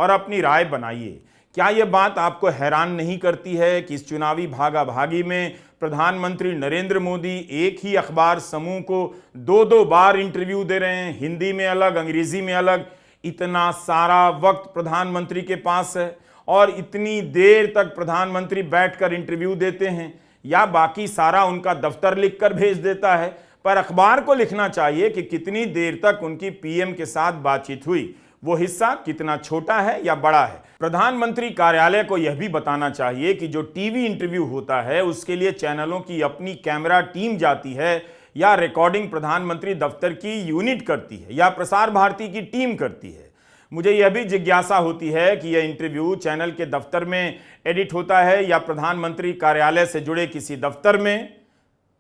और अपनी राय बनाइए। क्या यह बात आपको हैरान नहीं करती है कि इस चुनावी भागाभागी में प्रधानमंत्री नरेंद्र मोदी एक ही अखबार समूह को दो दो बार इंटरव्यू दे रहे हैं, हिंदी में अलग, अंग्रेजी में अलग। इतना सारा वक्त प्रधानमंत्री के पास है और इतनी देर तक प्रधानमंत्री बैठकर इंटरव्यू देते हैं, या बाकी सारा उनका दफ्तर लिखकर भेज देता है? पर अखबार को लिखना चाहिए कि कितनी देर तक उनकी पीएम के साथ बातचीत हुई, वो हिस्सा कितना छोटा है या बड़ा है। प्रधानमंत्री कार्यालय को यह भी बताना चाहिए कि जो टीवी इंटरव्यू होता है उसके लिए चैनलों की अपनी कैमरा टीम जाती है, या रिकॉर्डिंग प्रधानमंत्री दफ्तर की यूनिट करती है, या प्रसार भारती की टीम करती है। मुझे यह भी जिज्ञासा होती है कि यह इंटरव्यू चैनल के दफ्तर में एडिट होता है या प्रधानमंत्री कार्यालय से जुड़े किसी दफ्तर में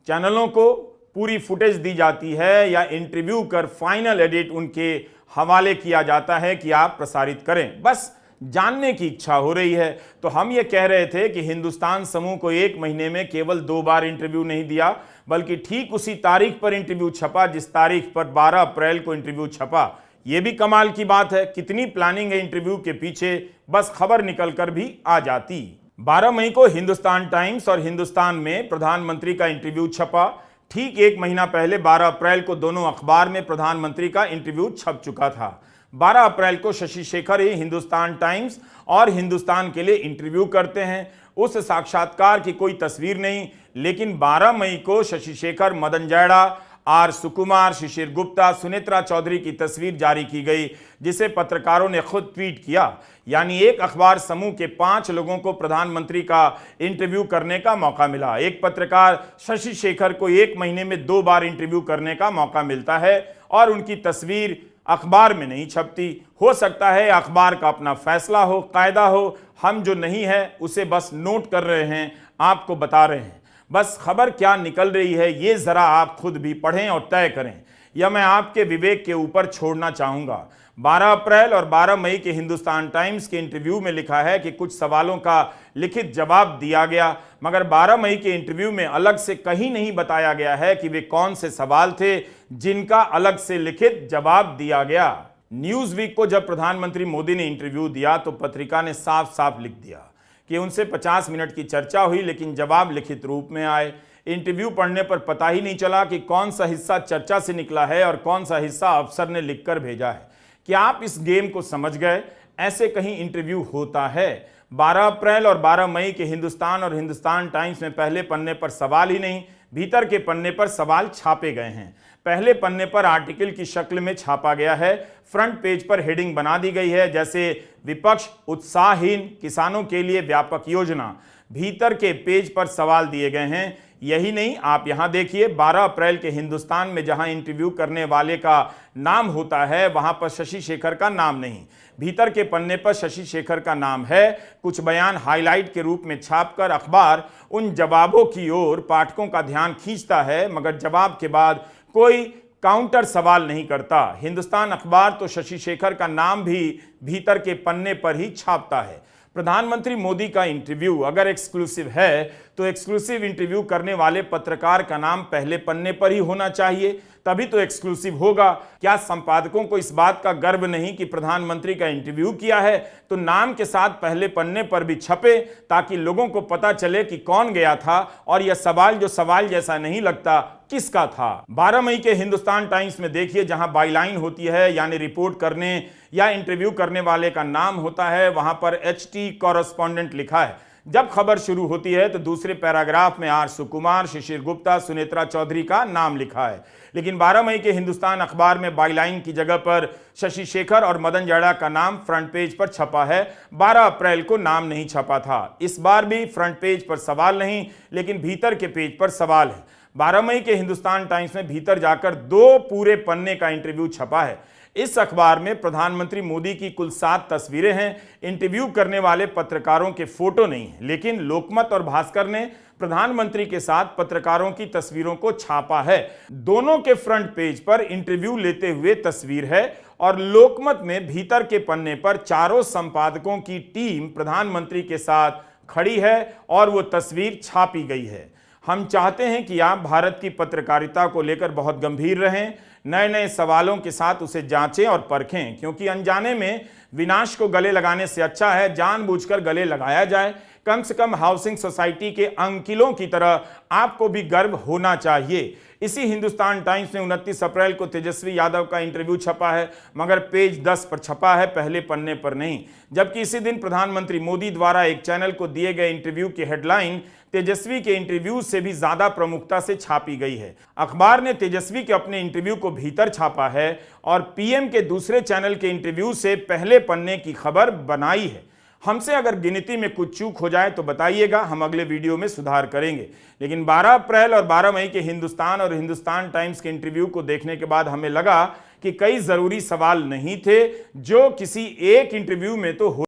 चैनलों को पूरी फुटेज दी जाती है, या इंटरव्यू कर फाइनल एडिट उनके हवाले किया जाता है कि आप प्रसारित करें। बस जानने की इच्छा हो रही है। तो हम ये कह रहे थे कि हिंदुस्तान समूह को एक महीने में केवल 2 बार इंटरव्यू नहीं दिया, बल्कि ठीक उसी तारीख पर इंटरव्यू छपा जिस तारीख पर 12 अप्रैल को इंटरव्यू छपा। यह भी कमाल की बात है, कितनी प्लानिंग है इंटरव्यू के पीछे, बस खबर निकलकर भी आ जाती। 12 मई को हिंदुस्तान टाइम्स और हिंदुस्तान में प्रधानमंत्री का इंटरव्यू छपा। ठीक एक महीना पहले 12 अप्रैल को दोनों अखबार में प्रधानमंत्री का इंटरव्यू छप चुका था। 12 अप्रैल को शशि शेखर ही हिंदुस्तान टाइम्स और हिंदुस्तान के लिए इंटरव्यू करते हैं। उस साक्षात्कार की कोई तस्वीर नहीं, लेकिन 12 मई को शशि शेखर, मदन जैड़ा, आर सुकुमार, शिशिर गुप्ता, सुनेत्रा चौधरी की तस्वीर जारी की गई, जिसे पत्रकारों ने खुद ट्वीट किया। यानी एक अखबार समूह के 5 लोगों को प्रधानमंत्री का इंटरव्यू करने का मौका मिला। एक पत्रकार शशि शेखर को एक महीने में 2 बार इंटरव्यू करने का मौका मिलता है और उनकी तस्वीर अखबार में नहीं छपती। हो सकता है अखबार का अपना फैसला हो, कायदा हो, हम जो नहीं है उसे बस नोट कर रहे हैं, आपको बता रहे हैं। बस खबर क्या निकल रही है ये जरा आप खुद भी पढ़ें और तय करें, यह मैं आपके विवेक के ऊपर छोड़ना चाहूंगा। 12 अप्रैल और 12 मई के हिंदुस्तान टाइम्स के इंटरव्यू में लिखा है कि कुछ सवालों का लिखित जवाब दिया गया, मगर 12 मई के इंटरव्यू में अलग से कहीं नहीं बताया गया है कि वे कौन से सवाल थे जिनका अलग से लिखित जवाब दिया गया। न्यूज वीक को जब प्रधानमंत्री मोदी ने इंटरव्यू दिया तो पत्रिका ने साफ साफ लिख दिया कि उनसे 50 मिनट की चर्चा हुई, लेकिन जवाब लिखित रूप में आए। इंटरव्यू पढ़ने पर पता ही नहीं चला कि कौन सा हिस्सा चर्चा से निकला है और कौन सा हिस्सा अफसर ने लिखकर भेजा है। क्या आप इस गेम को समझ गए? ऐसे कहीं इंटरव्यू होता है? 12 अप्रैल और 12 मई के हिंदुस्तान और हिंदुस्तान टाइम्स में पहले पन्ने पर सवाल ही नहीं, भीतर के पन्ने पर सवाल छापे गए हैं। पहले पन्ने पर आर्टिकल की शक्ल में छापा गया है। फ्रंट पेज पर हेडिंग बना दी गई है, जैसे विपक्ष उत्साहहीन, किसानों के लिए व्यापक योजना। भीतर के पेज पर सवाल दिए गए हैं। यही नहीं, आप यहां देखिए, 12 अप्रैल के हिंदुस्तान में जहां इंटरव्यू करने वाले का नाम होता है वहां पर शशि शेखर का नाम नहीं। भीतर के पन्ने पर शशि शेखर का नाम है। कुछ बयान हाईलाइट के रूप में छापकर अखबार उन जवाबों की ओर पाठकों का ध्यान खींचता है, मगर जवाब के बाद कोई काउंटर सवाल नहीं करता। हिंदुस्तान अखबार तो शशि शेखर का नाम भी भीतर के पन्ने पर ही छापता है। प्रधानमंत्री मोदी का इंटरव्यू अगर एक्सक्लूसिव है तो एक्सक्लूसिव इंटरव्यू करने वाले पत्रकार का नाम पहले पन्ने पर ही होना चाहिए, तभी तो एक्सक्लूसिव होगा। क्या संपादकों को इस बात का गर्व नहीं कि प्रधानमंत्री का इंटरव्यू किया है तो नाम के साथ पहले पन्ने पर भी छपे, ताकि लोगों को पता चले कि कौन गया था और यह सवाल जो सवाल जैसा नहीं लगता किसका था। 12 मई के हिंदुस्तान टाइम्स में देखिए, जहां बाईलाइन होती है यानी रिपोर्ट करने या इंटरव्यू करने वाले का नाम होता है, वहां पर HT कॉरेस्पॉन्डेंट लिखा है। जब खबर शुरू होती है तो दूसरे पैराग्राफ में आर सुकुमार, शिशिर गुप्ता, सुनेत्रा चौधरी का नाम लिखा है। लेकिन 12 मई के हिंदुस्तान अखबार में बाईलाइन की जगह पर शशि शेखर और मदन जैड़ा का नाम फ्रंट पेज पर छपा है। 12 अप्रैल को नाम नहीं छपा था। इस बार भी फ्रंट पेज पर सवाल नहीं, लेकिन भीतर के पेज पर सवाल है। 12 मई के हिंदुस्तान टाइम्स में भीतर जाकर 2 पूरे पन्ने का इंटरव्यू छपा है। इस अखबार में प्रधानमंत्री मोदी की कुल 7 तस्वीरें हैं। इंटरव्यू करने वाले पत्रकारों के फोटो नहीं है, लेकिन लोकमत और भास्कर ने प्रधानमंत्री के साथ पत्रकारों की तस्वीरों को छापा है। दोनों के फ्रंट पेज पर इंटरव्यू लेते हुए तस्वीर है और लोकमत में भीतर के पन्ने पर चारों संपादकों की टीम प्रधानमंत्री के साथ खड़ी है और वो तस्वीर छापी गई है। हम चाहते हैं कि आप भारत की पत्रकारिता को लेकर बहुत गंभीर रहें, नए नए सवालों के साथ उसे जांचें और परखें, क्योंकि अनजाने में विनाश को गले लगाने से अच्छा है जानबूझकर गले लगाया जाए। कम से कम हाउसिंग सोसाइटी के अंकिलों की तरह आपको भी गर्व होना चाहिए। इसी हिंदुस्तान टाइम्स में 29 अप्रैल को तेजस्वी यादव का इंटरव्यू छपा है, मगर पेज 10 पर छपा है, पहले पन्ने पर नहीं। जबकि इसी दिन प्रधानमंत्री मोदी द्वारा एक चैनल को दिए गए इंटरव्यू की हेडलाइन तेजस्वी के इंटरव्यू से भी ज्यादा प्रमुखता से छापी गई है। अखबार ने तेजस्वी के अपने इंटरव्यू को भीतर छापा है और पीएम के दूसरे चैनल के इंटरव्यू से पहले पन्ने की खबर बनाई है। हमसे अगर गिनती में कुछ चूक हो जाए तो बताइएगा, हम अगले वीडियो में सुधार करेंगे। लेकिन 12 अप्रैल और 12 मई के हिंदुस्तान और हिंदुस्तान टाइम्स के इंटरव्यू को देखने के बाद हमें लगा कि कई जरूरी सवाल नहीं थे जो किसी एक इंटरव्यू में तो हो